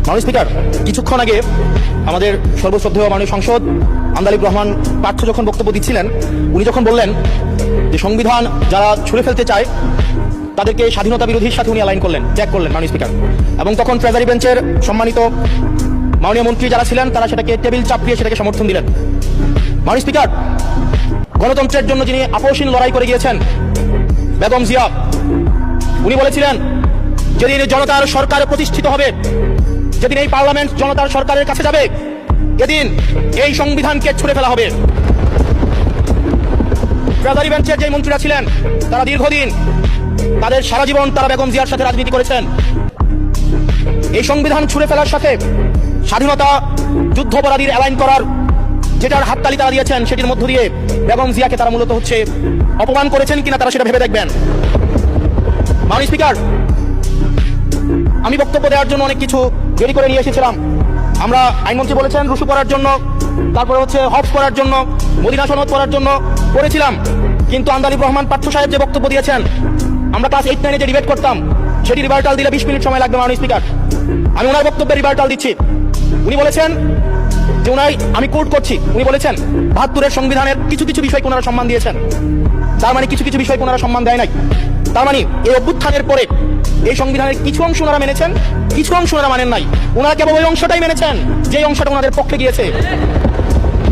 মাননীয় স্পিকার, কিছুক্ষণ আগে আমাদের সর্বশ্রদ্ধেয় মাননীয় সাংসদ আন্দালিব রহমান পার্থ যখন বক্তব্য দিচ্ছিলেন, উনি যখন বললেন যে সংবিধান যারা ছুঁড়ে ফেলতে চায় তাদেরকে স্বাধীনতা বিরোধীর সাথে উনি অ্যালাইন করলেন, ট্যাগ করলেন মাননীয় স্পিকার। এবং তখন ট্রেজারি বেঞ্চের সম্মানিত মাননীয় মন্ত্রী যারা ছিলেন তারা সেটাকে টেবিল চাপড়িয়ে সেটাকে সমর্থন দিলেন। মাননীয় স্পিকার, গণতন্ত্রের জন্য যিনি আপোষহীন লড়াই করে গিয়েছেন বেগম জিয়া, উনি বলেছিলেন যেদিন জনতার সরকার প্রতিষ্ঠিত হবে, যেদিন এই পার্লামেন্ট জনতার সরকারের কাছে যাবে, এদিন এই সংবিধানকে ছুঁড়ে ফেলা হবে। ট্রেজারি বেঞ্চের যে মন্ত্রীরা ছিলেন তারা দীর্ঘদিন তাদের সারা জীবন তারা বেগম জিয়ার সাথে রাজনীতি করেছেন। এই সংবিধান ছুঁড়ে ফেলার সাথে স্বাধীনতা যুদ্ধাপরাধীর অ্যালাইন করার যেটার হাততালি তারা দিয়েছেন, সেটির মধ্য দিয়ে বেগম জিয়াকে তারা মূলত অপমান করেছেন কিনা তারা সেটা ভেবে দেখবেন। মাননীয় স্পিকার, আমি বক্তব্য দেওয়ার জন্য অনেক কিছু রেডি করে নিয়ে এসেছিলাম। আমরা আইনমন্ত্রী বলেছেন রুশু করার জন্য, তারপরে হফ করার জন্য, মদিনা সনদ করার জন্য করেছিলাম, কিন্তু আন্দালিব রহমান পার্থ সাহেব যে বক্তব্য দিয়েছেন, আমরা ক্লাস 8-9 যে ডিবেট করতাম সেটি রিভার্টাল দিলে 20 মিনিট সময় লাগবে। মাননীয় স্পিকার, আমি ওনার বক্তব্যে রিভার্টাল দিচ্ছি। উনি বলেছেন যে আমি কোর্ট করছি, উনি বলেছেন 72-এর সংবিধানের কিছু কিছু বিষয়কে ওনারা সম্মান দিয়েছেন। তার মানে কিছু কিছু বিষয়কে ওনারা সম্মান দেয় নাই। তার মানে এই অভ্যুত্থানের পরে এই সংবিধানের কিছু অংশ ওনারা মেনেছেন, কিছু অংশ ওনারা মানেন নাই। ওনারা কেবল ওই অংশটাই মেনেছেন যে অংশটা ওনাদের পক্ষে গিয়েছে,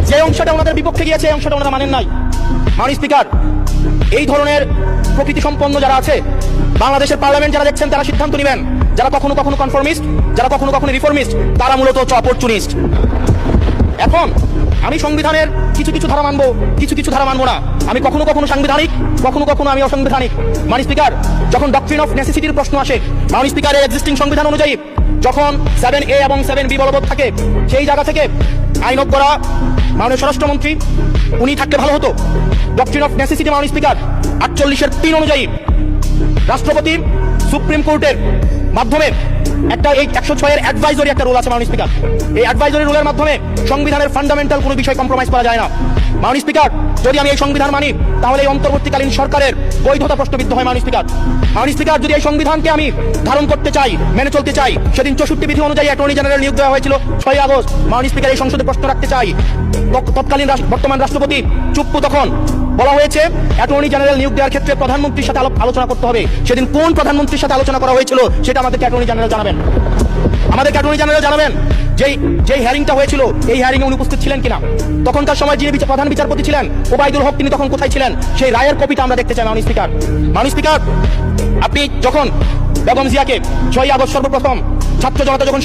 যে অংশটা ওনাদের বিপক্ষে গিয়েছে এই অংশটা ওনারা মানেন নাই। মাননীয় স্পিকার, এই ধরনের প্রকৃতি সম্পন্ন যারা আছে বাংলাদেশের পার্লামেন্ট যারা দেখছেন তারা সিদ্ধান্ত নেবেন, যারা কখনো কখনো কনফর্মিস্ট, যারা কখনো কখনো রিফর্মিস্ট, তারা মূলত অপরচুনিস্ট। এখন আমি সংবিধানের কিছু কিছু ধারা মানবো, কিছু কিছু ধারা মানবো না। আমি কখনো কখনো সাংবিধানিক, কখনো কখনো আমি অসাংবিধানিক। মাননীয় স্পিকার, যখন ডক্ট্রিন অফ নেসেসিটির প্রশ্ন আসে, মাননীয় স্পিকারের এক্সিস্টিং সংবিধান অনুযায়ী যখন 7A এবং 7B বলবৎ থাকে, সেই জায়গা থেকে আইনত করা মাননীয় স্বরাষ্ট্রমন্ত্রী উনি থাকলে ভালো হতো। ডক্ট্রিন অফ নেসেসিটি মাননীয় স্পিকার 48-3 অনুযায়ী রাষ্ট্রপতি সুপ্রিম কোর্টের মাধ্যমে একটা এই 106-এর অ্যাডভাইজরি একটা রুল আছে মাননীয় স্পিকার। এই অ্যাডভাইজরি রুলের মাধ্যমে সংবিধানের ফান্ডামেন্টাল কোনো বিষয় কম্প্রোমাইজ করা যায় না। মাননীয় স্পিকার, যদি আমি এই সংবিধান মানি তাহলে এই অন্তর্বর্তীকালীন সরকারের বৈধতা প্রশ্নবিদ্ধ হয়। মাননীয় স্পিকার, মাননীয় স্পিকার, যদি এই সংবিধানকে আমি ধারণ করতে চাই, মেনে চলতে চাই, সেদিন 64 বিধি অনুযায়ী অ্যাটর্নি জেনারেল নিয়োগ দেওয়া হয়েছিল 6 আগস্ট। মাননীয় স্পিকার, এই সংসদে প্রশ্ন রাখতে চাই, তৎকালীন বর্তমান রাষ্ট্রপতি চুপ্পু, তখন বলা হয়েছে অ্যাটর্নি জেনারেল নিয়োগ দেওয়ার ক্ষেত্রে প্রধানমন্ত্রীর সাথে আলোচনা করতে হবে। সেদিন কোন প্রধানমন্ত্রীর সাথে আলোচনা করা হয়েছিল সেটা আমাদেরকে অ্যাটর্নি জেনারেল জানাবেন। আমাদেরকে অ্যাটর্নি জেনারেল জানাবেন যেই হিয়ারিংটা হয়েছিল এই হিয়ারিং এ উনি উপস্থিত ছিলেন কিনা, তখনকার সময় যিনি প্রধান বিচারপতি ছিলেন ওবায়দুল হক, তিনি তখন কোথায় ছিলেন, সেই রায়ের কপিটা আমরা দেখতে চাই। মাননীয় স্পিকার, মাননীয় স্পিকার, আপনি যখন বেগম জিয়াকে 6 আগস্ট সর্বপ্রথম ছাত্র জনতা যখন